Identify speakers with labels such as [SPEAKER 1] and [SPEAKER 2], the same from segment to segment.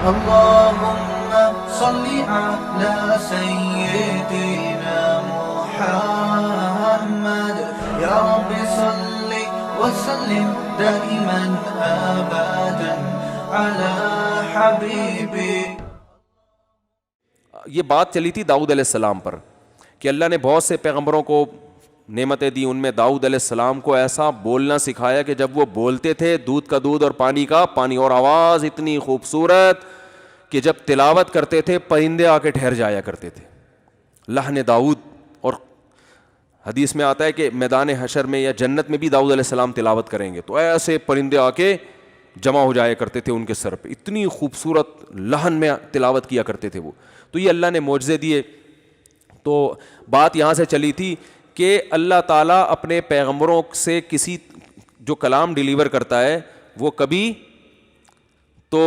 [SPEAKER 1] اللهم صل على سيدنا محمد يا رب صل وسلم دائما ابدا على حبيبي.
[SPEAKER 2] یہ بات چلی تھی داؤد علیہ السلام پر کہ اللہ نے بہت سے پیغمبروں کو نعمتیں دی، ان میں داؤد علیہ السلام کو ایسا بولنا سکھایا کہ جب وہ بولتے تھے دودھ کا دودھ اور پانی کا پانی، اور آواز اتنی خوبصورت کہ جب تلاوت کرتے تھے پرندے آ کے ٹھہر جایا کرتے تھے. لحن داؤد. اور حدیث میں آتا ہے کہ میدان حشر میں یا جنت میں بھی داؤد علیہ السلام تلاوت کریں گے تو ایسے پرندے آ کے جمع ہو جایا کرتے تھے ان کے سر پہ، اتنی خوبصورت لحن میں تلاوت کیا کرتے تھے وہ. تو یہ اللہ نے معجزے دیے. تو بات یہاں سے چلی تھی کہ اللہ تعالیٰ اپنے پیغمبروں سے کسی جو کلام ڈیلیور کرتا ہے وہ کبھی تو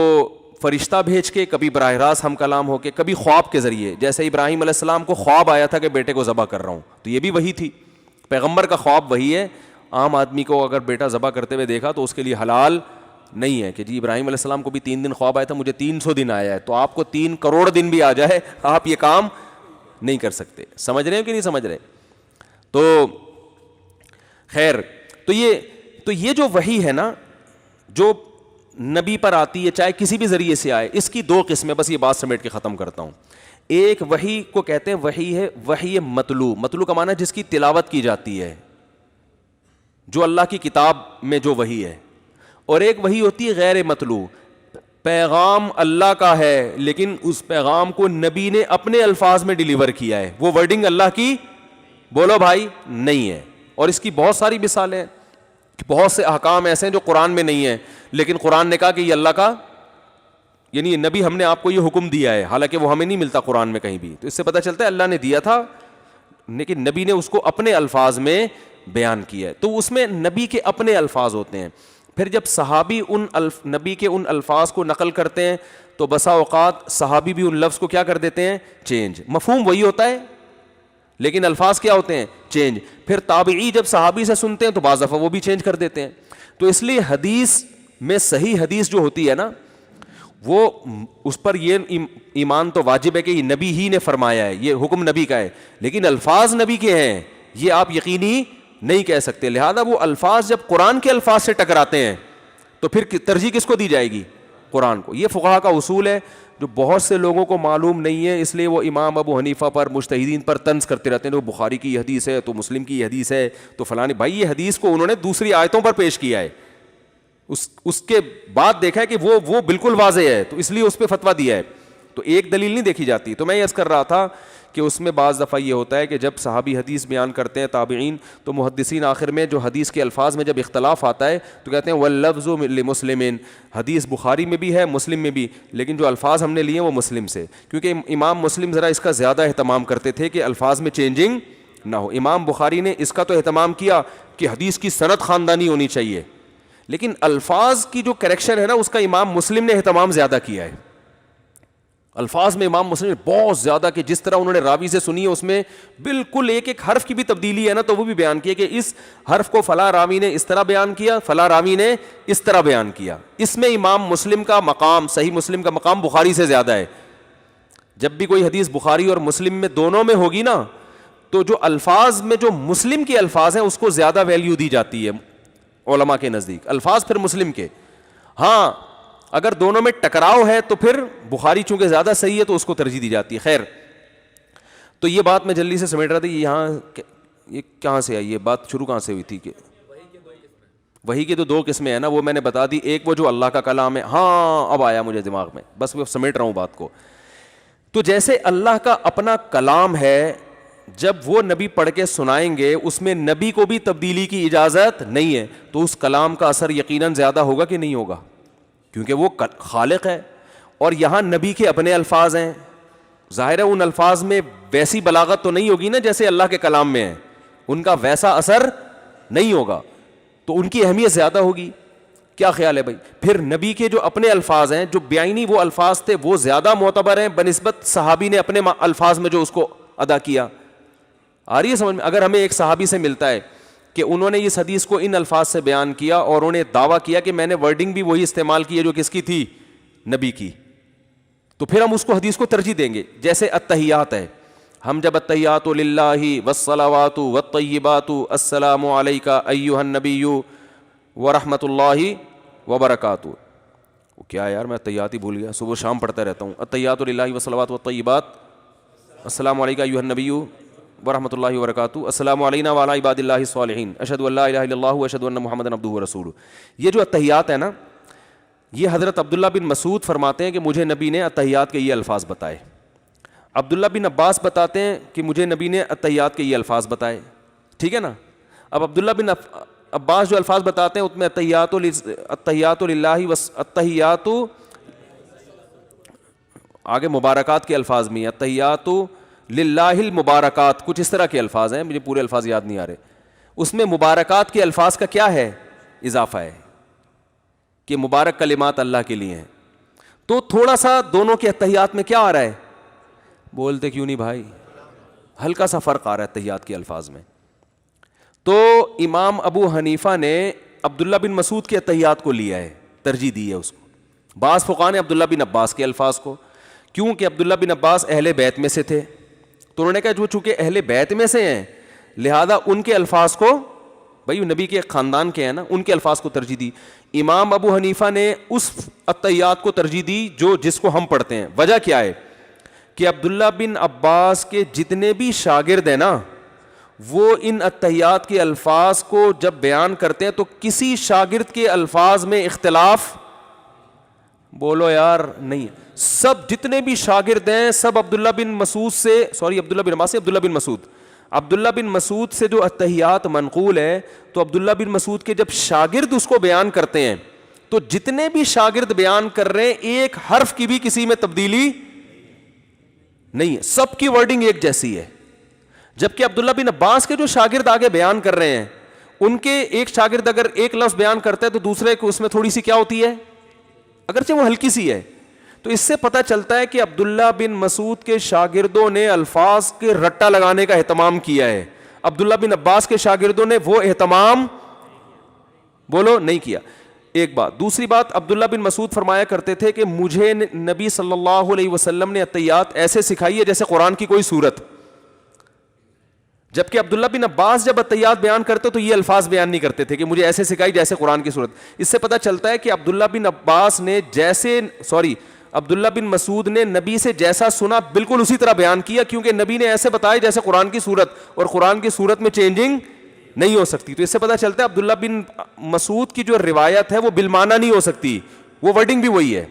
[SPEAKER 2] فرشتہ بھیج کے، کبھی براہ راست ہم کلام ہو کے، کبھی خواب کے ذریعے. جیسے ابراہیم علیہ السلام کو خواب آیا تھا کہ بیٹے کو ذبح کر رہا ہوں، تو یہ بھی وہی تھی. پیغمبر کا خواب وہی ہے. عام آدمی کو اگر بیٹا ذبح کرتے ہوئے دیکھا تو اس کے لیے حلال نہیں ہے کہ جی ابراہیم علیہ السلام کو بھی 3 دن خواب آیا تھا، مجھے 300 دن آیا ہے، تو آپ کو 3 کروڑ دن بھی آ جائے آپ یہ کام نہیں کر سکتے. سمجھ رہے ہیں کہ نہیں سمجھ رہے؟ تو خیر، تو یہ جو وحی ہے نا جو نبی پر آتی ہے چاہے کسی بھی ذریعے سے آئے، اس کی 2 قسمیں، بس یہ بات سمیٹ کے ختم کرتا ہوں. ایک وحی کو کہتے ہیں وحی ہے وحی مطلوع. مطلوع کا معنی ہے جس کی تلاوت کی جاتی ہے، جو اللہ کی کتاب میں جو وحی ہے. اور ایک وحی ہوتی ہے غیر مطلوع، پیغام اللہ کا ہے لیکن اس پیغام کو نبی نے اپنے الفاظ میں ڈیلیور کیا ہے، وہ ورڈنگ اللہ کی بولو بھائی نہیں ہے. اور اس کی بہت ساری مثالیں ہیں، بہت سے احکام ایسے ہیں جو قرآن میں نہیں ہیں لیکن قرآن نے کہا کہ یہ اللہ کا، یعنی نبی ہم نے آپ کو یہ حکم دیا ہے، حالانکہ وہ ہمیں نہیں ملتا قرآن میں کہیں بھی. تو اس سے پتہ چلتا ہے اللہ نے دیا تھا لیکن نبی نے اس کو اپنے الفاظ میں بیان کیا ہے. تو اس میں نبی کے اپنے الفاظ ہوتے ہیں. پھر جب صحابی نبی کے ان الفاظ کو نقل کرتے ہیں تو بسا اوقات صحابی بھی ان لفظ کو کیا کر دیتے ہیں، چینج. مفہوم وہی ہوتا ہے لیکن الفاظ کیا ہوتے ہیں، چینج. پھر تابعی جب صحابی سے سنتے ہیں تو بعض دفعہ وہ بھی چینج کر دیتے ہیں. تو اس لیے حدیث میں صحیح حدیث جو ہوتی ہے نا، وہ اس پر یہ ایمان تو واجب ہے کہ یہ نبی ہی نے فرمایا ہے، یہ حکم نبی کا ہے، لیکن الفاظ نبی کے ہیں یہ آپ یقینی نہیں کہہ سکتے. لہذا وہ الفاظ جب قرآن کے الفاظ سے ٹکراتے ہیں تو پھر ترجیح کس کو دی جائے گی، قرآن کو. یہ فقہا کا اصول ہے جو بہت سے لوگوں کو معلوم نہیں ہے، اس لیے وہ امام ابو حنیفہ پر، مجتہدین پر طنز کرتے رہتے ہیں. تو بخاری کی یہ حدیث ہے تو مسلم کی یہ حدیث ہے تو فلانی. بھائی یہ حدیث کو انہوں نے دوسری آیتوں پر پیش کیا ہے، اس کے بعد دیکھا ہے کہ وہ بالکل واضح ہے تو اس لیے اس پہ فتویٰ دیا ہے. تو ایک دلیل نہیں دیکھی جاتی. تو میں یہ عرض کر رہا تھا کہ اس میں بعض دفعہ یہ ہوتا ہے کہ جب صحابی حدیث بیان کرتے ہیں تابعین، تو محدثین آخر میں جو حدیث کے الفاظ میں جب اختلاف آتا ہے تو کہتے ہیں واللفظ لمسلم، حدیث بخاری میں بھی ہے مسلم میں بھی، لیکن جو الفاظ ہم نے لیے ہیں وہ مسلم سے، کیونکہ امام مسلم ذرا اس کا زیادہ اہتمام کرتے تھے کہ الفاظ میں چینجنگ نہ ہو. امام بخاری نے اس کا تو اہتمام کیا کہ حدیث کی سند خاندانی ہونی چاہیے، لیکن الفاظ کی جو کریکشن ہے نا اس کا امام مسلم نے اہتمام زیادہ کیا ہے. الفاظ میں امام مسلم نے بہت زیادہ کہ جس طرح انہوں نے راوی سے سنی ہے اس میں بالکل ایک ایک حرف کی بھی تبدیلی ہے نا تو وہ بھی بیان کیا کہ اس حرف کو فلاں راوی نے اس طرح بیان کیا، فلاں راوی نے اس طرح بیان کیا. اس میں امام مسلم کا مقام، صحیح مسلم کا مقام بخاری سے زیادہ ہے. جب بھی کوئی حدیث بخاری اور مسلم میں دونوں میں ہوگی نا تو جو الفاظ میں جو مسلم کے الفاظ ہیں اس کو زیادہ ویلیو دی جاتی ہے علماء کے نزدیک، الفاظ پھر مسلم کے. ہاں اگر دونوں میں ٹکراؤ ہے تو پھر بخاری چونکہ زیادہ صحیح ہے تو اس کو ترجیح دی جاتی ہے. خیر، تو یہ بات میں جلدی سے سمیٹ رہا تھا. یہاں یہ کہاں سے آئی، یہ بات شروع کہاں سے ہوئی تھی کہ وحی کی تو 2 قسمیں ہیں نا، وہ میں نے بتا دی. ایک وہ جو اللہ کا کلام ہے، ہاں اب آیا مجھے دماغ میں، بس وہ سمیٹ رہا ہوں بات کو. تو جیسے اللہ کا اپنا کلام ہے، جب وہ نبی پڑھ کے سنائیں گے اس میں نبی کو بھی تبدیلی کی اجازت نہیں ہے، تو اس کلام کا اثر یقیناً زیادہ ہوگا کہ نہیں ہوگا، کیونکہ وہ خالق ہے. اور یہاں نبی کے اپنے الفاظ ہیں، ظاہر ہے ان الفاظ میں ویسی بلاغت تو نہیں ہوگی نا جیسے اللہ کے کلام میں ہے، ان کا ویسا اثر نہیں ہوگا تو ان کی اہمیت زیادہ ہوگی. کیا خیال ہے بھائی؟ پھر نبی کے جو اپنے الفاظ ہیں، جو بیانی وہ الفاظ تھے، وہ زیادہ معتبر ہیں بنسبت صحابی نے اپنے الفاظ میں جو اس کو ادا کیا. آ رہی ہے سمجھ میں؟ اگر ہمیں ایک صحابی سے ملتا ہے کہ انہوں نے اس حدیث کو ان الفاظ سے بیان کیا اور انہوں نے دعویٰ کیا کہ میں نے ورڈنگ بھی وہی استعمال کی ہے جو کس کی تھی، نبی کی، تو پھر ہم اس کو حدیث کو ترجیح دیں گے. جیسے التحیات ہے, ہم جب التحیات للہ والصلوات والطیبات السلام علیکہ ایھا النبی ورحمۃ اللہ وبرکاتہ, وہ کیا یار میں التحیات ہی بھول گیا, صبح شام پڑھتا رہتا ہوں. التحیات للہ والصلوات والطیبات السلام علیکہ ایھا النبی ورحمۃ اللہ وبرکاتہ السلام علینا وعلی عباد اللہ الصالحین اشہد ان لا الہ الا اللہ واشہد ان محمدا عبدہ ورسولہ. یہ جو التحیات ہے نا, یہ حضرت عبداللہ بن مسعود فرماتے ہیں کہ مجھے نبی نے التحیات کے یہ الفاظ بتائے. عبداللہ بن عباس بتاتے ہیں کہ مجھے نبی نے التحیات کے یہ الفاظ بتائے. ٹھیک ہے نا. اب عبداللہ بن عباس جو الفاظ بتاتے ہیں اس میں التحیات للہ التحیات, آگے مبارکات کے الفاظ میں التحیات للہ المبارکات, کچھ اس طرح کے الفاظ ہیں, مجھے پورے الفاظ یاد نہیں آ رہے. اس میں مبارکات کے الفاظ کا کیا ہے, اضافہ ہے کہ مبارک کلمات اللہ کے لیے ہیں. تو تھوڑا سا دونوں کے التحیات میں کیا آ رہا ہے, بولتے کیوں نہیں بھائی, ہلکا سا فرق آ رہا ہے التحیات کے الفاظ میں. تو امام ابو حنیفہ نے عبداللہ بن مسعود کے التحیات کو لیا ہے, ترجیح دی ہے اس کو. بعض فقہا نے عبداللہ بن عباس کے الفاظ کو, کیونکہ عبداللہ بن عباس اہل بیت میں سے تھے, تو انہوں نے کہا جو چونکہ اہل بیت میں سے ہیں لہذا ان کے الفاظ کو, بھائی نبی کے خاندان کے ہیں نا, ان کے الفاظ کو ترجیح دی. امام ابو حنیفہ نے اس التحیات کو ترجیح دی جس کو ہم پڑھتے ہیں. وجہ کیا ہے کہ عبداللہ بن عباس کے جتنے بھی شاگرد ہیں نا, وہ ان التحیات کے الفاظ کو جب بیان کرتے ہیں تو کسی شاگرد کے الفاظ میں اختلاف, بولو یار نہیں, سب جتنے بھی شاگرد ہیں سب عبداللہ بن مسعود سے, عبداللہ بن عباس سے, عبداللہ بن مسعود سے جو التحیات منقول ہے, تو عبداللہ بن مسعود کے جب شاگرد اس کو بیان کرتے ہیں تو جتنے بھی شاگرد بیان کر رہے ہیں ایک حرف کی بھی کسی میں تبدیلی نہیں ہے, سب کی ورڈنگ ایک جیسی ہے. جبکہ عبداللہ بن عباس کے جو شاگرد آگے بیان کر رہے ہیں ان کے ایک شاگرد اگر ایک لفظ بیان کرتا ہے تو دوسرے کو اس میں تھوڑی سی کیا ہوتی ہے, اگرچہ وہ ہلکی سی ہے. تو اس سے پتہ چلتا ہے کہ عبداللہ بن مسعود کے شاگردوں نے الفاظ کے رٹا لگانے کا اہتمام کیا ہے, عبداللہ بن عباس کے شاگردوں نے وہ اہتمام بولو نہیں کیا. ایک بات. دوسری بات, عبداللہ بن مسعود فرمایا کرتے تھے کہ مجھے نبی صلی اللہ علیہ وسلم نے التحیات ایسے سکھائی ہے جیسے قرآن کی کوئی سورت. جبکہ عبداللہ بن عباس جب التحیات بیان کرتے تو یہ الفاظ بیان نہیں کرتے تھے کہ مجھے ایسے سکھائی جیسے قرآن کی سورت. اس سے پتہ چلتا ہے کہ عبداللہ بن عباس نے عبداللہ بن مسعود نے نبی سے جیسا سنا بالکل اسی طرح بیان کیا, کیونکہ نبی نے ایسے بتایا جیسے قرآن کی سورت, اور قرآن کی سورت میں چینجنگ نہیں ہو سکتی. تو اس سے پتہ چلتا ہے عبداللہ بن مسعود کی جو روایت ہے وہ بالمعنی نہیں ہو سکتی, وہ ورڈنگ بھی وہی ہے.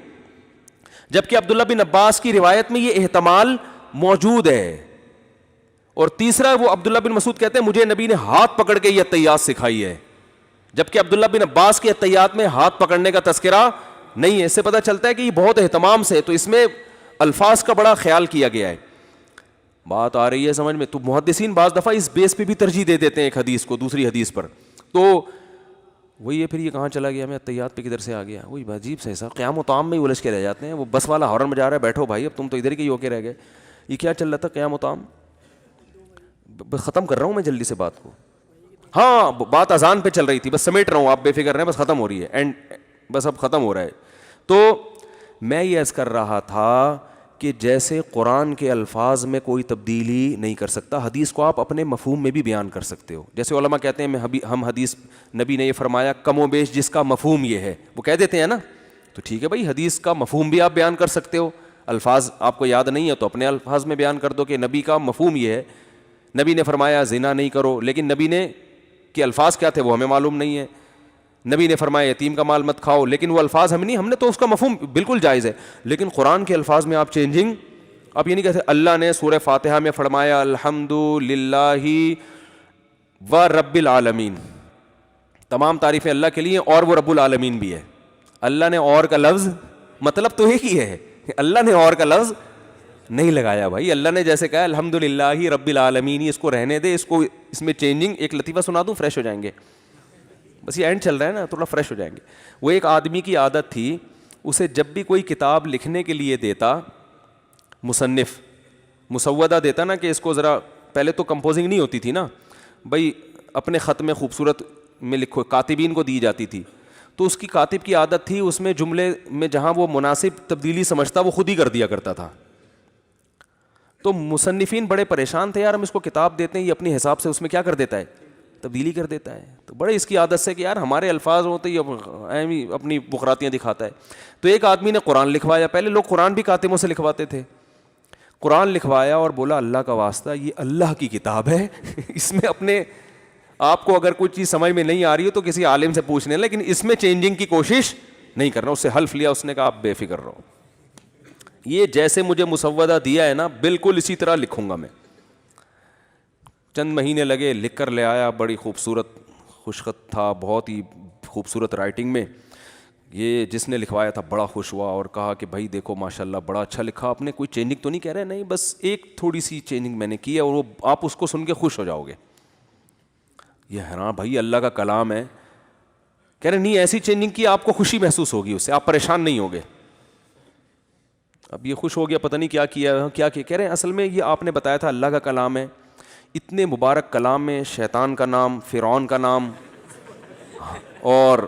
[SPEAKER 2] جبکہ عبداللہ بن عباس کی روایت میں یہ احتمال موجود ہے. اور تیسرا, وہ عبداللہ بن مسعود کہتے ہیں مجھے نبی نے ہاتھ پکڑ کے یہ التحیات سکھائی ہے, جبکہ عبداللہ بن عباس کے التحیات میں ہاتھ پکڑنے کا تذکرہ نہیں ہے. اس سے پتہ چلتا ہے کہ یہ بہت اہتمام سے, تو اس میں الفاظ کا بڑا خیال کیا گیا ہے. بات آ رہی ہے سمجھ میں؟ تو محدثین بعض دفعہ اس بیس پہ بھی ترجیح دے دیتے ہیں ایک حدیث کو دوسری حدیث پر. تو وہی ہے, پھر یہ کہاں چلا گیا, میں التحیات پہ کدھر سے آ گیا, وہی عجیب سے ایسا قیام و طعام میں ہی الجھ کے رہ جاتے ہیں. وہ بس والا ہارن بجا رہا ہے, بیٹھو بھائی اب تم تو ادھر ہی ہو کے رہ گئے. یہ کیا چل رہا تھا قیام و طعام, ختم کر رہا ہوں میں جلدی سے بات کو. ہاں بات اذان پہ چل رہی تھی, بس سمیٹ رہا ہوں, آپ بے فکر رہیں, بس ختم ہو رہی ہے, اینڈ بس اب ختم ہو رہا ہے. تو میں یہ عرض کر رہا تھا کہ جیسے قرآن کے الفاظ میں کوئی تبدیلی نہیں کر سکتا, حدیث کو آپ اپنے مفہوم میں بھی بیان کر سکتے ہو. جیسے علماء کہتے ہیں ہم حدیث نبی نے یہ فرمایا کم و بیش جس کا مفہوم یہ ہے, وہ کہہ دیتے ہیں نا, تو ٹھیک ہے بھائی, حدیث کا مفہوم بھی آپ بیان کر سکتے ہو. الفاظ آپ کو یاد نہیں ہے تو اپنے الفاظ میں بیان کر دو کہ نبی کا مفہوم یہ ہے, نبی نے فرمایا زنا نہیں کرو, لیکن نبی نے کہ الفاظ کیا تھے وہ ہمیں معلوم نہیں ہے. نبی نے فرمایا یتیم کا مال مت کھاؤ, لیکن وہ الفاظ ہم نے تو اس کا مفہوم بالکل جائز ہے. لیکن قرآن کے الفاظ میں آپ چینجنگ, آپ یہ نہیں کہتے اللہ نے سورہ فاتحہ میں فرمایا الحمد للہ و رب العالمین, تمام تعریفیں اللہ کے لیے اور وہ رب العالمین بھی ہے. اللہ نے اور کا لفظ مطلب تو ایک ہی ہے, اللہ نے اور کا لفظ نہیں لگایا بھائی. اللہ نے جیسے کہا الحمد للہ رب العالمین, اس کو رہنے دے, اس میں چینجنگ. ایک لطیفہ سنا دوں, فریش ہو جائیں گے, بس یہ اینڈ چل رہا ہے نا, تھوڑا فریش ہو جائیں گے. وہ ایک آدمی کی عادت تھی, اسے جب بھی کوئی کتاب لکھنے کے لیے دیتا, مصنف مسودہ دیتا نا کہ اس کو ذرا, پہلے تو کمپوزنگ نہیں ہوتی تھی نا بھائی, اپنے خط میں خوبصورت میں لکھو, کاتبین کو دی جاتی تھی, تو اس کی کاتب کی عادت تھی اس میں جملے میں جہاں وہ مناسب تبدیلی سمجھتا وہ خود ہی کر دیا کرتا تھا. تو مصنفین بڑے پریشان تھے, یار ہم اس کو کتاب دیتے ہیں, یہ اپنے حساب سے اس میں کیا کر دیتا ہے, تبدیلی کر دیتا ہے. تو بڑے اس کی عادت سے کہ یار ہمارے الفاظ ہوتے ہی اپنی بخراتیاں دکھاتا ہے. تو ایک آدمی نے قرآن لکھوایا, پہلے لوگ قرآن بھی کاتبوں سے لکھواتے تھے, قرآن لکھوایا اور بولا اللہ کا واسطہ یہ اللہ کی کتاب ہے, اس میں اپنے آپ کو اگر کوئی چیز سمجھ میں نہیں آ رہی ہو تو کسی عالم سے پوچھنے, لیکن اس میں چینجنگ کی کوشش نہیں کرنا. اس سے حلف لیا, اس نے کہا آپ بے فکر رہو, یہ جیسے مجھے مسودہ دیا ہے نا بالکل اسی طرح لکھوں گا میں. چند مہینے لگے, لکھ کر لے آیا, بڑی خوبصورت خوشخط تھا, بہت ہی خوبصورت رائٹنگ میں. یہ جس نے لکھوایا تھا بڑا خوش ہوا اور کہا کہ بھائی دیکھو ماشاءاللہ بڑا اچھا لکھا آپ نے, کوئی چینجنگ تو نہیں کہہ رہے, نہیں بس ایک تھوڑی سی چینجنگ میں نے کی ہے اور وہ آپ اس کو سن کے خوش ہو جاؤ گے. یہ حیران, بھائی اللہ کا کلام ہے. کہہ رہے نہیں ایسی چینجنگ کی آپ کو خوشی محسوس ہوگی, اس سے آپ پریشان نہیں ہوگے. اب یہ خوش ہو گیا, پتہ نہیں کیا کیا. کہہ رہے ہیں اصل میں یہ آپ نے بتایا تھا اللہ کا کلام ہے, اتنے مبارک کلام میں شیطان کا نام, فرعون کا نام اور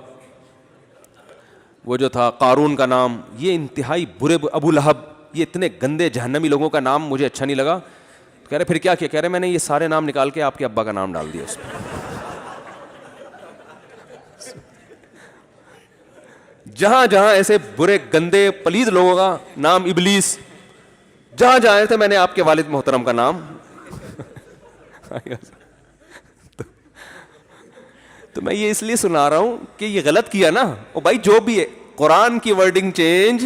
[SPEAKER 2] وہ جو تھا قارون کا نام, یہ انتہائی برے, ابو لہب, یہ اتنے گندے جہنمی لوگوں کا نام مجھے اچھا نہیں لگا. کہہ رہے پھر کیا کہہ رہے میں نے یہ سارے نام نکال کے آپ کے ابا کا نام ڈال دیا اس میں. جہاں جہاں ایسے برے گندے پلید لوگوں کا نام, ابلیس, جہاں جہاں تھے میں نے آپ کے والد محترم کا نام. تو میں یہ اس لیے سنا رہا ہوں کہ یہ غلط کیا نا, او بھائی جو بھی ہے قرآن کی ورڈنگ چینج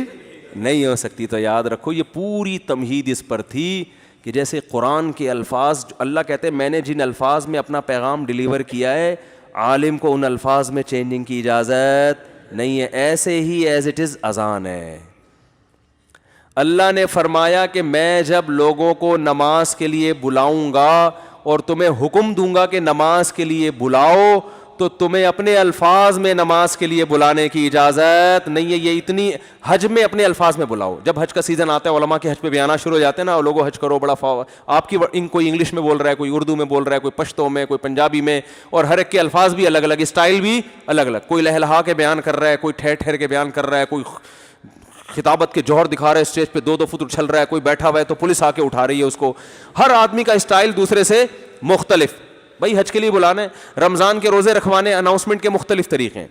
[SPEAKER 2] نہیں ہو سکتی. تو یاد رکھو یہ پوری تمہید اس پر تھی کہ جیسے قرآن کے الفاظ, اللہ کہتے ہیں میں نے جن الفاظ میں اپنا پیغام ڈیلیور کیا ہے عالم کو ان الفاظ میں چینجنگ کی اجازت نہیں ہے, ایسے ہی ایز اٹ از اذان ہے. اللہ نے فرمایا کہ میں جب لوگوں کو نماز کے لیے بلاؤں گا اور تمہیں حکم دوں گا کہ نماز کے لیے بلاؤ, تو تمہیں اپنے الفاظ میں نماز کے لیے بلانے کی اجازت نہیں ہے. یہ اتنی حج میں اپنے الفاظ میں بلاؤ. جب حج کا سیزن آتا ہے علماء کے حج پہ بیانات شروع ہو جاتے ہیں نا, لوگوں حج کرو بڑا آپ کی کوئی انگلش میں بول رہا ہے, کوئی اردو میں بول رہا ہے, کوئی پشتو میں, کوئی پنجابی میں, اور ہر ایک کے الفاظ بھی الگ الگ, اسٹائل بھی الگ الگ. کوئی لہلہا کے بیان کر رہا ہے, کوئی ٹھہر ٹھہر کے بیان کر رہا ہے, کوئی خطابت کے جوہر دکھا رہا ہے, اسٹیج پہ 2 فٹ اچھل رہا ہے, کوئی بیٹھا ہوا ہے تو پولیس آ کے اٹھا رہی ہے اس کو. ہر آدمی کا اسٹائل دوسرے سے مختلف. بھائی حج کے لیے بلانے, رمضان کے روزے رکھوانے, اناؤنسمنٹ کے مختلف طریقے ہیں.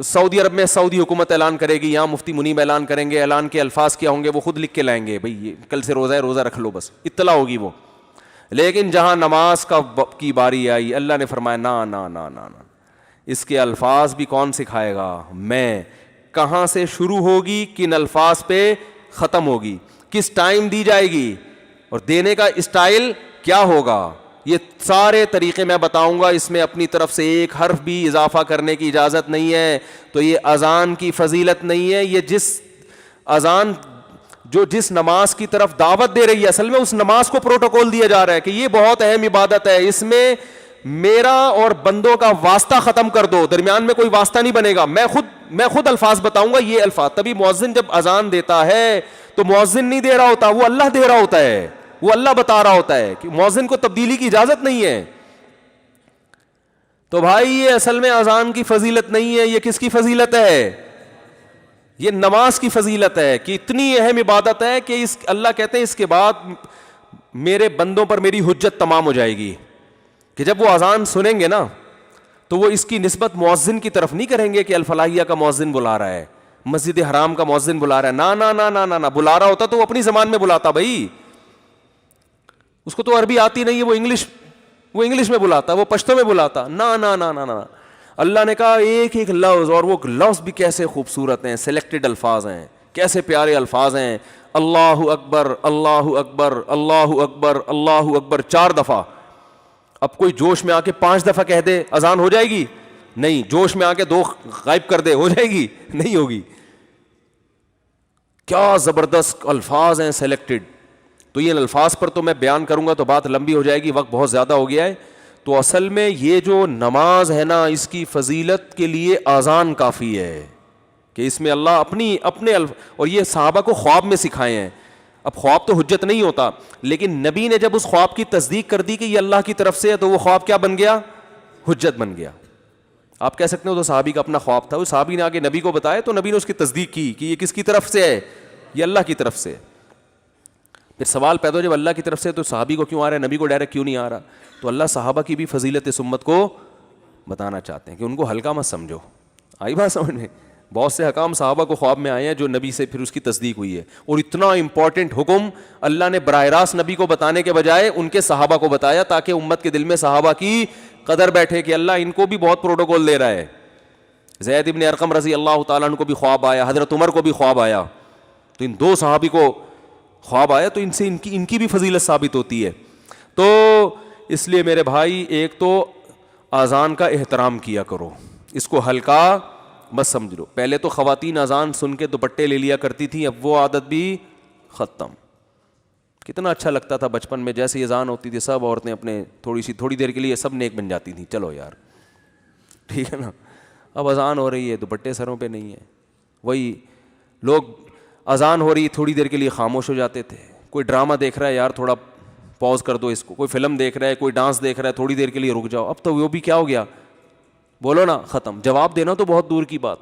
[SPEAKER 2] سعودی عرب میں سعودی حکومت اعلان کرے گی, یہاں مفتی منیب اعلان کریں گے, اعلان کے الفاظ کیا ہوں گے وہ خود لکھ کے لائیں گے, بھائی کل سے روزہ ہے, روزہ رکھ لو, بس اطلاع ہوگی وہ. لیکن جہاں نماز کی باری آئی, اللہ نے فرمایا نا نا نا نا نا, اس کے الفاظ بھی کون سکھائے گا, میں. کہاں سے شروع ہوگی, کن الفاظ پہ ختم ہوگی, کس ٹائم دی جائے گی, اور دینے کا اسٹائل کیا ہوگا, یہ سارے طریقے میں بتاؤں گا. اس میں اپنی طرف سے ایک حرف بھی اضافہ کرنے کی اجازت نہیں ہے. تو یہ اذان کی فضیلت نہیں ہے, یہ جس اذان جو جس نماز کی طرف دعوت دے رہی ہے, اصل میں اس نماز کو پروٹوکول دیا جا رہا ہے کہ یہ بہت اہم عبادت ہے, اس میں میرا اور بندوں کا واسطہ ختم کر دو, درمیان میں کوئی واسطہ نہیں بنے گا, میں خود الفاظ بتاؤں گا, یہ الفاظ. تبھی مؤذن جب اذان دیتا ہے تو مؤذن نہیں دے رہا ہوتا, وہ اللہ دے رہا ہوتا ہے, وہ اللہ بتا رہا ہوتا ہے کہ مؤذن کو تبدیلی کی اجازت نہیں ہے. تو بھائی یہ اصل میں اذان کی فضیلت نہیں ہے, یہ کس کی فضیلت ہے, یہ نماز کی فضیلت ہے کہ اتنی اہم عبادت ہے کہ اللہ کہتے ہیں اس کے بعد میرے بندوں پر میری حجت تمام ہو جائے گی. کہ جب وہ اذان سنیں گے نا تو وہ اس کی نسبت مؤذن کی طرف نہیں کریں گے کہ الفلاحیہ کا مؤذن بلا رہا ہے, مسجد حرام کا مؤذن بلا رہا ہے, نا نا نا نا نا, بلا رہا ہوتا تو وہ اپنی زبان میں بلاتا, بھائی اس کو تو عربی آتی نہیں ہے, وہ انگلش میں بلاتا, وہ پشتو میں بلاتا, نا نا نا نا نا. اللہ نے کہا ایک ایک لفظ, اور وہ لفظ بھی کیسے خوبصورت ہیں, سلیکٹڈ الفاظ ہیں, کیسے پیارے الفاظ ہیں. اللہ اکبر اللہ اکبر اللہ اکبر اللہ اکبر 4 دفعہ. اب کوئی جوش میں آ کے 5 دفعہ کہہ دے اذان ہو جائے گی نہیں, جوش میں آ کے 2 غائب کر دے ہو جائے گی نہیں ہوگی. کیا زبردست الفاظ ہیں سلیکٹڈ. تو یہ الفاظ پر تو میں بیان کروں گا تو بات لمبی ہو جائے گی, وقت بہت زیادہ ہو گیا ہے. تو اصل میں یہ جو نماز ہے نا, اس کی فضیلت کے لیے اذان کافی ہے کہ اس میں اللہ اپنے اور یہ صحابہ کو خواب میں سکھائے ہیں. اب خواب تو حجت نہیں ہوتا, لیکن نبی نے جب اس خواب کی تصدیق کر دی کہ یہ اللہ کی طرف سے ہے تو وہ خواب کیا بن گیا, حجت بن گیا. آپ کہہ سکتے ہو تو صحابی کا اپنا خواب تھا, وہ صحابی نے آگے نبی کو بتایا تو نبی نے اس کی تصدیق کی کہ یہ کس کی طرف سے ہے, یہ اللہ کی طرف سے. پھر سوال پیدا ہو جب اللہ کی طرف سے تو صحابی کو کیوں آ رہا ہے, نبی کو ڈائریکٹ کیوں نہیں آ رہا؟ تو اللہ صحابہ کی بھی فضیلت اس امت کو بتانا چاہتے ہیں کہ ان کو ہلکا مت سمجھو. آئی بات سمجھ میں؟ بہت سے حکام صحابہ کو خواب میں آئے ہیں جو نبی سے پھر اس کی تصدیق ہوئی ہے, اور اتنا امپورٹنٹ حکم اللہ نے براہ راست نبی کو بتانے کے بجائے ان کے صحابہ کو بتایا تاکہ امت کے دل میں صحابہ کی قدر بیٹھے کہ اللہ ان کو بھی بہت پروٹوکول دے رہا ہے. زید ابن ارقم رضی اللہ تعالیٰ عنہ کو بھی خواب آیا, حضرت عمر کو بھی خواب آیا, تو ان دو صحابی کو خواب آیا تو ان سے ان کی بھی فضیلت ثابت ہوتی ہے. تو اس لیے میرے بھائی ایک تو اذان کا احترام کیا کرو, اس کو ہلکا مت سمجھ لو. پہلے تو خواتین اذان سن کے دوپٹے لے لیا کرتی تھیں, اب وہ عادت بھی ختم. کتنا اچھا لگتا تھا بچپن میں, جیسے اذان ہوتی تھی سب عورتیں اپنے تھوڑی دیر کے لیے سب نیک بن جاتی تھیں, چلو یار ٹھیک ہے نا. اب اذان ہو رہی ہے دوپٹے سروں پہ نہیں ہے. وہی لوگ اذان ہو رہی ہے تھوڑی دیر کے لیے خاموش ہو جاتے تھے. کوئی ڈرامہ دیکھ رہا ہے یار تھوڑا پاز کر دو اس کو, کوئی فلم دیکھ رہا ہے, کوئی ڈانس دیکھ رہا ہے, تھوڑی دیر کے لیے رک جاؤ. اب تو وہ بھی کیا ہو گیا, بولو نا ختم. جواب دینا تو بہت دور کی بات.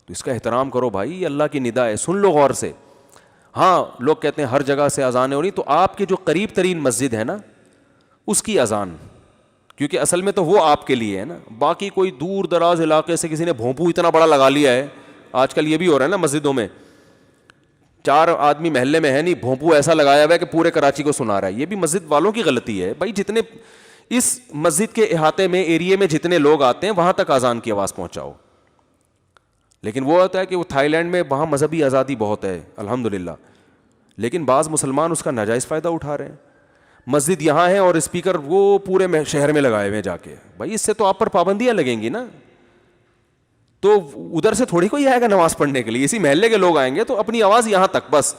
[SPEAKER 2] تو اس کا احترام کرو بھائی, یہ اللہ کی ندا ہے, سن لو غور سے. ہاں لوگ کہتے ہیں ہر جگہ سے اذانیں ہو رہی, تو آپ کے جو قریب ترین مسجد ہے نا اس کی اذان, کیونکہ اصل میں تو وہ آپ کے لیے ہے نا. باقی کوئی دور دراز علاقے سے کسی نے بھونپو اتنا بڑا لگا لیا ہے, آج کل یہ بھی ہو رہا ہے نا مسجدوں میں, 4 آدمی محلے میں ہے نہیں, بھونپو ایسا لگایا ہوا ہے کہ پورے کراچی کو سنا رہا ہے. یہ بھی مسجد والوں کی غلطی ہے بھائی. جتنے اس مسجد کے احاطے میں ایریے میں جتنے لوگ آتے ہیں وہاں تک اذان کی آواز پہنچاؤ. لیکن وہ ہوتا ہے کہ وہ تھائی لینڈ میں وہاں مذہبی آزادی بہت ہے الحمدللہ, لیکن بعض مسلمان اس کا ناجائز فائدہ اٹھا رہے ہیں. مسجد یہاں ہے اور اسپیکر وہ پورے شہر میں لگائے ہوئے جا کے. بھائی اس سے تو آپ پر پابندیاں لگیں گی نا, تو ادھر سے تھوڑی کوئی آئے گا نماز پڑھنے کے لیے, اسی محلے کے لوگ آئیں گے. تو اپنی آواز یہاں تک بس,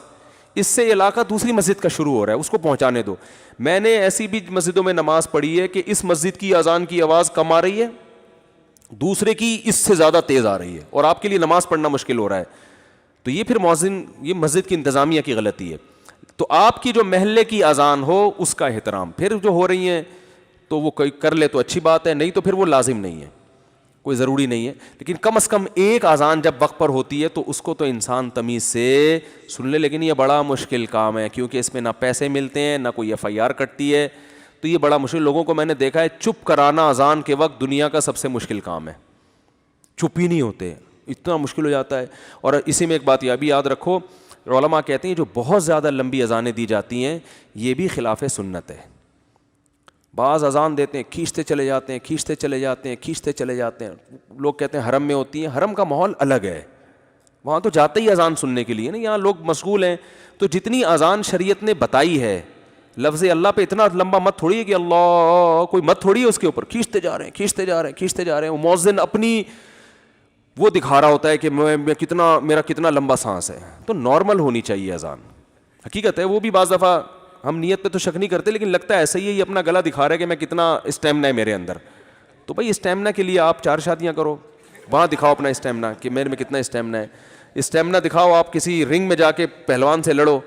[SPEAKER 2] اس سے علاقہ دوسری مسجد کا شروع ہو رہا ہے اس کو پہنچانے دو. میں نے ایسی بھی مسجدوں میں نماز پڑھی ہے کہ اس مسجد کی اذان کی آواز کم آ رہی ہے, دوسرے کی اس سے زیادہ تیز آ رہی ہے, اور آپ کے لیے نماز پڑھنا مشکل ہو رہا ہے. تو یہ پھر مؤذن, یہ مسجد کی انتظامیہ کی غلطی ہے. تو آپ کی جو محلے کی اذان ہو اس کا احترام. پھر جو ہو رہی ہیں تو وہ کوئی کر لے تو اچھی بات ہے, نہیں تو پھر وہ لازم نہیں ہے, کوئی ضروری نہیں ہے. لیکن کم از کم ایک اذان جب وقت پر ہوتی ہے تو اس کو تو انسان تمیز سے سن لے. لیکن یہ بڑا مشکل کام ہے کیونکہ اس میں نہ پیسے ملتے ہیں نہ کوئی FIR کٹتی ہے, تو یہ بڑا مشکل. لوگوں کو میں نے دیکھا ہے چپ کرانا اذان کے وقت دنیا کا سب سے مشکل کام ہے. چپ ہی نہیں ہوتے, اتنا مشکل ہو جاتا ہے. اور اسی میں ایک بات یہ بھی یاد رکھو, علماء کہتے ہیں جو بہت زیادہ لمبی اذانیں دی جاتی ہیں یہ بھی خلاف سنت ہے. بعض اذان دیتے ہیں کھینچتے چلے جاتے ہیں, کھینچتے چلے جاتے ہیں, کھینچتے چلے جاتے ہیں. لوگ کہتے ہیں حرم میں ہوتی ہیں, حرم کا ماحول الگ ہے, وہاں تو جاتے ہی اذان سننے کے لیے نا, یہاں لوگ مشغول ہیں. تو جتنی اذان شریعت نے بتائی ہے, لفظ اللہ پہ اتنا لمبا مت تھوڑی ہے کہ اللہ کوئی مت تھوڑی ہے اس کے اوپر, کھینچتے جا رہے ہیں کھینچتے جا رہے ہیں کھینچتے جا رہے ہیں. مؤذن اپنی وہ دکھا رہا ہوتا ہے کہ میرا کتنا لمبا سانس ہے. تو نارمل ہونی چاہیے اذان, حقیقت ہے. وہ بھی بعض دفعہ ہم نیت پہ تو شک نہیں کرتے, لیکن لگتا ہے ایسا ہی ہے, یہ اپنا گلا دکھا رہا ہے کہ میں کتنا اسٹیمنا ہے میرے اندر. تو بھائی اسٹیمنا کے لیے آپ 4 شادیاں کرو, وہاں دکھاؤ اپنا اسٹیمنا کہ میرے میں کتنا اسٹیمنا ہے. اسٹیمنا دکھاؤ, آپ کسی رنگ میں جا کے پہلوان سے لڑو,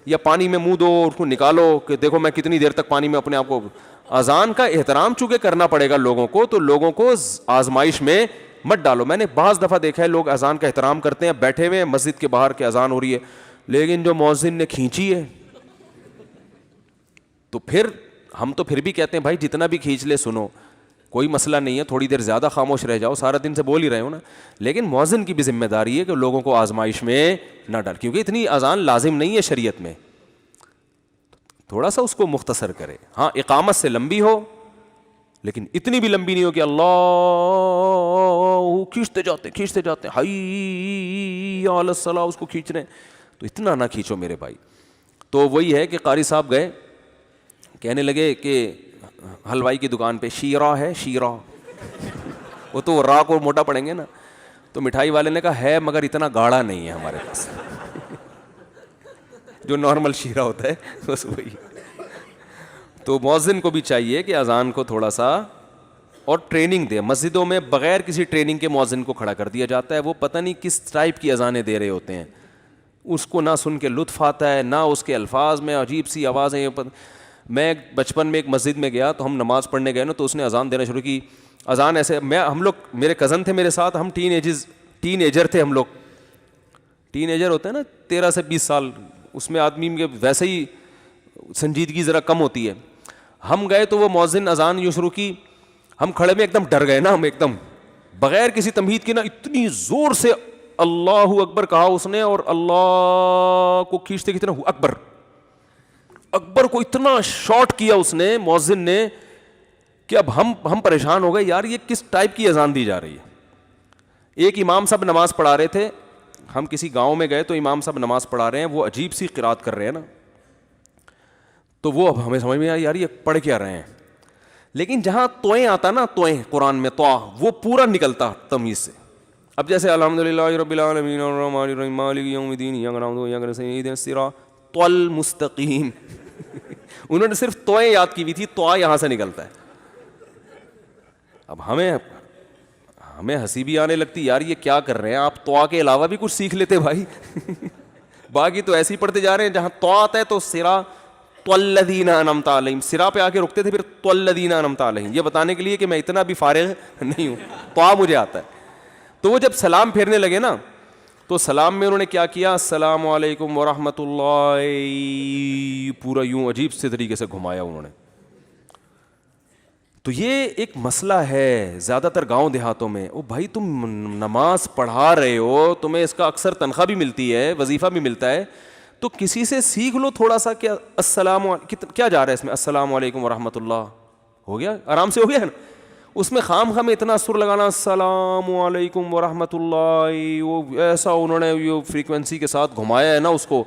[SPEAKER 2] یا پانی میں منہ دو اس کو نکالو کہ دیکھو میں کتنی دیر تک پانی میں اپنے آپ کو. اذان کا احترام چونکہ کرنا پڑے گا لوگوں کو, تو لوگوں کو آزمائش میں مت ڈالو. میں نے بعض دفعہ دیکھا ہے لوگ اذان کا احترام کرتے ہیں, بیٹھے ہوئے مسجد کے باہر کے اذان ہو رہی ہے, لیکن جو مؤذن نے کھینچی ہے تو پھر ہم تو پھر بھی کہتے ہیں بھائی جتنا بھی کھینچ لے سنو, کوئی مسئلہ نہیں ہے, تھوڑی دیر زیادہ خاموش رہ جاؤ, سارا دن سے بول ہی رہے ہو نا. لیکن مؤذن کی بھی ذمہ داری ہے کہ لوگوں کو آزمائش میں نہ ڈال, کیونکہ اتنی اذان لازم نہیں ہے شریعت میں, تھوڑا سا اس کو مختصر کرے. ہاں اقامت سے لمبی ہو لیکن اتنی بھی لمبی نہیں ہو کہ اللہ کھینچتے جاتے حی علی الصلاۃ اس کو کھینچ رہے ہیں, تو اتنا نہ کھینچو میرے بھائی. تو وہی ہے کہ قاری صاحب گئے, کہنے لگے کہ حلوائی کی دکان پہ شیرہ ہے, شیرہ وہ تو راہ کو موٹا پڑیں گے نا, تو مٹھائی والے نے کہا ہے مگر اتنا گاڑھا نہیں ہے ہمارے پاس جو نارمل شیرہ ہوتا ہے بس وہی. تو مؤذن کو بھی چاہیے کہ اذان کو تھوڑا سا اور ٹریننگ دے. مسجدوں میں بغیر کسی ٹریننگ کے مؤذن کو کھڑا کر دیا جاتا ہے, وہ پتہ نہیں کس ٹائپ کی اذانیں دے رہے ہوتے ہیں, اس کو نہ سن کے لطف آتا ہے نہ اس کے الفاظ میں عجیب سی آوازیں. میں بچپن میں ایک مسجد میں گیا تو ہم نماز پڑھنے گئے نا, تو اس نے اذان دینا شروع کی اذان ایسے ہم لوگ میرے کزن تھے میرے ساتھ, ہم ٹین ایجر تھے ہم لوگ. ٹین ایجر ہوتے ہیں نا 13 سے 20 سال, اس میں آدمی کے ویسے ہی سنجیدگی ذرا کم ہوتی ہے. ہم گئے تو وہ مؤذن اذان یوں شروع کی, ہم کھڑے میں ایک دم ڈر گئے نا, ہم ایک دم بغیر کسی تمہید کے نا اتنی زور سے اللہ اکبر کہا اس نے, اور اللہ کو کھینچتے کتنا اکبر اکبر کو اتنا شارٹ کیا اس نے مؤذن نے کہ اب ہم پریشان ہو گئے, یار یہ کس ٹائپ کی اذان دی جا رہی ہے. ایک امام صاحب نماز پڑھا رہے تھے, ہم کسی گاؤں میں گئے تو امام صاحب نماز پڑھا رہے ہیں, وہ عجیب سی قرات کر رہے ہیں نا, تو وہ اب ہمیں سمجھ میں آیا یار یہ پڑھ کیا رہے ہیں, لیکن جہاں توئیں آتا نا, توئیں قرآن میں تو وہ پورا نکلتا تمیز سے. اب جیسے الحمدللہ رب العالمین الرحمن الرحیم مالک یوم الدین ایاک نعبد و ایاک نستعین اہدنا الصراط المستقیم, انہوں نے صرف توئیں یاد کی ہوئی تھی, تو یہاں سے نکلتا ہے. اب ہمیں ہنسی بھی آنے لگتی, یار یہ کیا کر رہے ہیں آپ, تو کے علاوہ بھی کچھ سیکھ لیتے بھائی. باقی تو ایسے ہی پڑھتے جا رہے ہیں, جہاں تو آتا ہے تو صراط الذین انعمت علیہم, سرا پہ آ کے رکتے تھے, پھر تو الذین انعمت علیہم, یہ بتانے کے لیے کہ میں اتنا بھی فارغ نہیں ہوں, تو مجھے آتا ہے. تو وہ جب سلام پھیرنے لگے نا, تو سلام میں انہوں نے کیا کیا, السلام علیکم ورحمۃ اللہ, پورا یوں عجیب سے طریقے سے گھمایا انہوں نے. تو یہ ایک مسئلہ ہے زیادہ تر گاؤں دیہاتوں میں. او بھائی تم نماز پڑھا رہے ہو, تمہیں اس کا اکثر تنخواہ بھی ملتی ہے, وظیفہ بھی ملتا ہے, تو کسی سے سیکھ لو تھوڑا سا. کیا السلام کیا جا رہا ہے اس میں, السلام علیکم ورحمۃ اللہ, ہو گیا آرام سے, ہو گیا نا. اس میں خام میں اتنا سر لگانا السلام علیکم ورحمۃ اللہ, وہ ایسا انہوں نے یہ فریکوینسی کے ساتھ گھمایا ہے نا اس کو.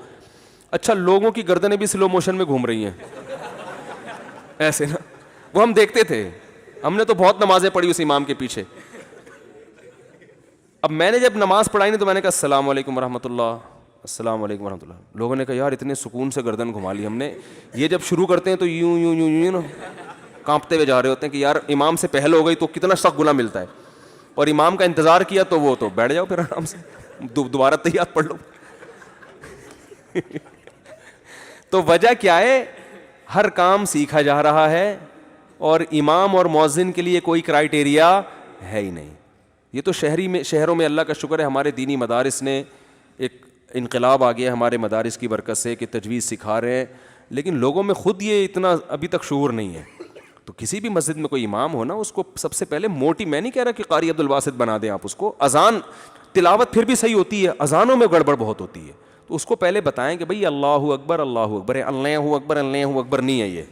[SPEAKER 2] اچھا لوگوں کی گردنیں بھی سلو موشن میں گھوم رہی ہیں ایسے نا, وہ ہم دیکھتے تھے, ہم نے تو بہت نمازیں پڑھی اس امام کے پیچھے. اب میں نے جب نماز پڑھائی نہیں تو میں نے کہا السلام علیکم ورحمۃ اللہ, السلام علیکم ورحمۃ اللہ. لوگوں نے کہا یار اتنے سکون سے گردن گھما لی ہم نے, یہ جب شروع کرتے ہیں تو یوں یوں یوں یوں نا کانپتے ہوئے جا رہے ہوتے ہیں کہ یار امام سے پہل ہو گئی تو کتنا سخت گناہ ملتا ہے, اور امام کا انتظار کیا تو وہ تو بیٹھ جاؤ پھر آرام سے, دوبارہ تحیات پڑھ لو. تو وجہ کیا ہے, ہر کام سیکھا جا رہا ہے, اور امام اور مؤذن کے لیے کوئی کرائیٹیریا ہے ہی نہیں. یہ تو شہروں میں اللہ کا شکر ہے ہمارے دینی مدارس نے ایک انقلاب آ گیا ہمارے مدارس کی برکت سے کہ تجوید سکھا رہے ہیں, لیکن لوگوں میں خود یہ اتنا ابھی تک شعور نہیں ہے. تو کسی بھی مسجد میں کوئی امام ہو نا, اس کو سب سے پہلے موٹی, میں نہیں کہہ رہا کہ قاری عبد الباسط بنا دیں آپ اس کو, اذان تلاوت پھر بھی صحیح ہوتی ہے, اذانوں میں گڑبڑ بہت ہوتی ہے, تو اس کو پہلے بتائیں کہ بھئی اللہ اکبر اللہ اکبر ہے, اللہ اکبر اللہ اکبر نہیں ہے, یہ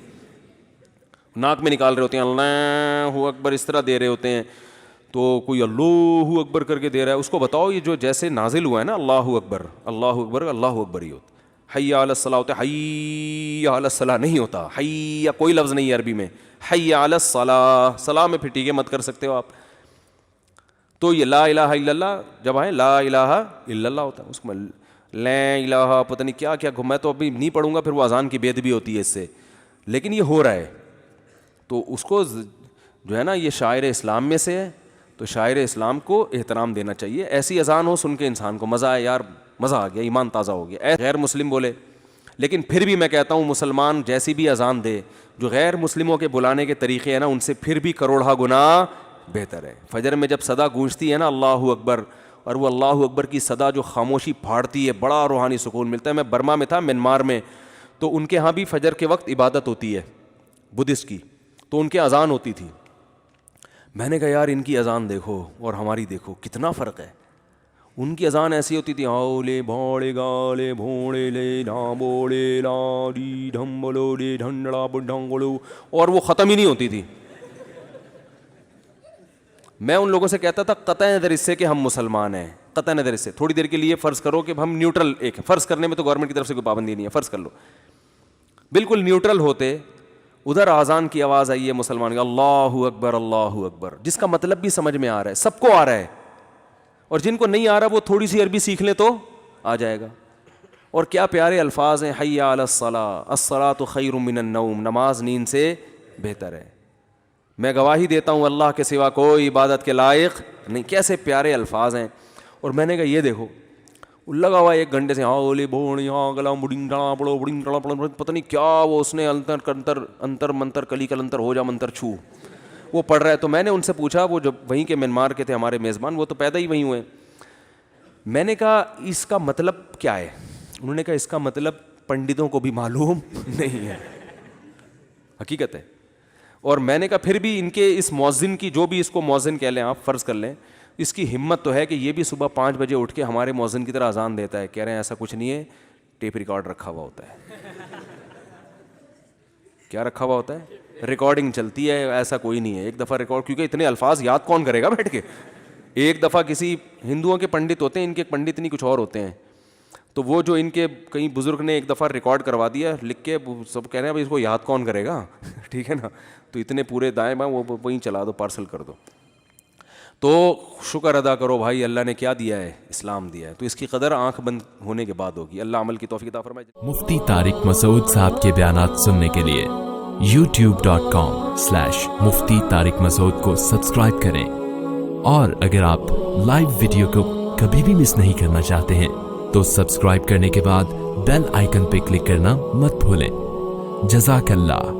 [SPEAKER 2] ناک میں نکال رہے ہوتے ہیں اللہ اکبر اس طرح دے رہے ہوتے ہیں, تو کوئی اللہ اکبر کر کے دے رہا ہے, اس کو بتاؤ یہ جو جیسے نازل ہوا ہے نا اللہ اکبر اللہ اکبر ہی ہوتا. حی علی الصلاۃ ہوتا ہے, حی علی الصلاۃ نہیں ہوتا, حی کوئی لفظ نہیں ہے عربی میں, حی علی الصلاۃ, صلاح میں پھر ٹھیک ہے مت کر سکتے ہو آپ. تو یہ لا الہ الا اللہ جب آئے لا الہ الا اللہ ہوتا ہے, اس میں لا الہ پتہ نہیں کیا کیا, میں تو ابھی نہیں پڑھوں گا, پھر وہ اذان کی بے ادبی ہوتی ہے اس سے, لیکن یہ ہو رہا ہے. تو اس کو جو ہے نا یہ شاعر اسلام میں سے ہے, تو شاعر اسلام کو احترام دینا چاہیے. ایسی اذان ہو سن کے انسان کو مزہ آئے, یار مزہ آ گیا, ایمان تازہ ہو گیا. غیر مسلم بولے, لیکن پھر بھی میں کہتا ہوں مسلمان جیسی بھی اذان دے, جو غیر مسلموں کے بلانے کے طریقے ہیں نا ان سے پھر بھی کروڑہ گنا بہتر ہے. فجر میں جب صدا گونجتی ہے نا اللہ اکبر, اور وہ اللہ اکبر کی صدا جو خاموشی پھاڑتی ہے, بڑا روحانی سکون ملتا ہے. میں برما میں تھا, میانمار میں, تو ان کے ہاں بھی فجر کے وقت عبادت ہوتی ہے بدھسٹ کی, تو ان کے اذان ہوتی تھی. میں نے کہا یار ان کی اذان دیکھو اور ہماری دیکھو کتنا فرق ہے. ان کی اذان ایسی ہوتی تھی, آولے بھوڑے گالے بھوڑے لے نا بوڑے لا ڈی ڈھم بولو ڈی ڈھنڈڑا بڈھنگڑو, اور وہ ختم ہی نہیں ہوتی تھی. میں ان لوگوں سے کہتا تھا قطع نظر اس سے کہ ہم مسلمان ہیں, قطع نظر اس سے, تھوڑی دیر کے لیے فرض کرو کہ ہم نیوٹرل ایک ہیں, فرض کرنے میں تو گورنمنٹ کی طرف سے کوئی پابندی نہیں ہے, فرض کر لو بالکل نیوٹرل ہوتے, ادھر آذان کی آواز آئی ہے مسلمان کی اللہ اکبر, جس کا مطلب بھی سمجھ میں آ رہا ہے, سب کو آ رہا ہے, اور جن کو نہیں آ رہا وہ تھوڑی سی عربی سیکھ لیں تو آ جائے گا. اور کیا پیارے الفاظ ہیں, حی علی الصلاۃ, الصلاۃ خیر من النوم, نماز نیند سے بہتر ہے. میں گواہی دیتا ہوں اللہ کے سوا کوئی عبادت کے لائق نہیں. کیسے پیارے الفاظ ہیں. اور میں نے کہا یہ دیکھو لگا ہوا 1 گھنٹے سے ہاں بوڑی ہاں گلا بڑنگ ڈڑا پڑو بڑنگ ڈڑا پڑو, پتہ نہیں کیا وہ اس نے انتر منتر کلی کلنتر ہو جا منتر چھو, وہ پڑھ رہا ہے. تو میں نے ان سے پوچھا, وہ جو وہیں کے میانمار کے تھے ہمارے میزبان, وہ تو پیدا ہی وہیں ہوئے. میں نے کہا اس کا مطلب کیا ہے؟ انہوں نے کہا اس کا مطلب پنڈتوں کو بھی معلوم نہیں ہے, حقیقت ہے. اور میں نے کہا پھر بھی ان کے اس مؤذن کی, جو بھی اس کو مؤذن کہہ لیں آپ, فرض کر لیں, اس کی ہمت تو ہے کہ یہ بھی صبح 5 بجے اٹھ کے ہمارے مؤذن کی طرح اذان دیتا ہے. کہہ رہے ہیں ایسا کچھ نہیں ہے, ٹیپ ریکارڈ رکھا ہوا ہوتا ہے. کیا رکھا ہوا ہوتا ہے؟ ریکارڈنگ چلتی ہے, ایسا کوئی نہیں ہے. ایک دفعہ ریکارڈ, کیونکہ اتنے الفاظ یاد کون کرے گا بیٹھ کے. ایک دفعہ کسی ہندوؤں کے پنڈت ہوتے ہیں, ان کے پنڈت نہیں کچھ اور ہوتے ہیں, تو وہ جو ان کے کئی بزرگ نے ایک دفعہ ریکارڈ کروا دیا لکھ کے, سب کہہ رہے ہیں بھائی اس کو یاد کون کرے گا, ٹھیک ہے نا. تو اتنے پورے دائیں بائیں وہ وہیں چلا دو, پارسل کر دو. تو شکر ادا کرو بھائی, اللہ نے کیا دیا ہے؟ اسلام دیا ہے. تو اس کی قدر آنکھ بند ہونے کے بعد ہوگی. اللہ عمل کی توفیق عطا فرمائے.
[SPEAKER 3] مفتی طارق مسعود صاحب کے بیانات سننے کے لیے youtube.com/مفتی طارق مسعود کو سبسکرائب کریں, اور اگر آپ لائیو ویڈیو کو کبھی بھی مس نہیں کرنا چاہتے ہیں تو سبسکرائب کرنے کے بعد بیل آئیکن پہ کلک کرنا مت بھولیں. جزاک اللہ.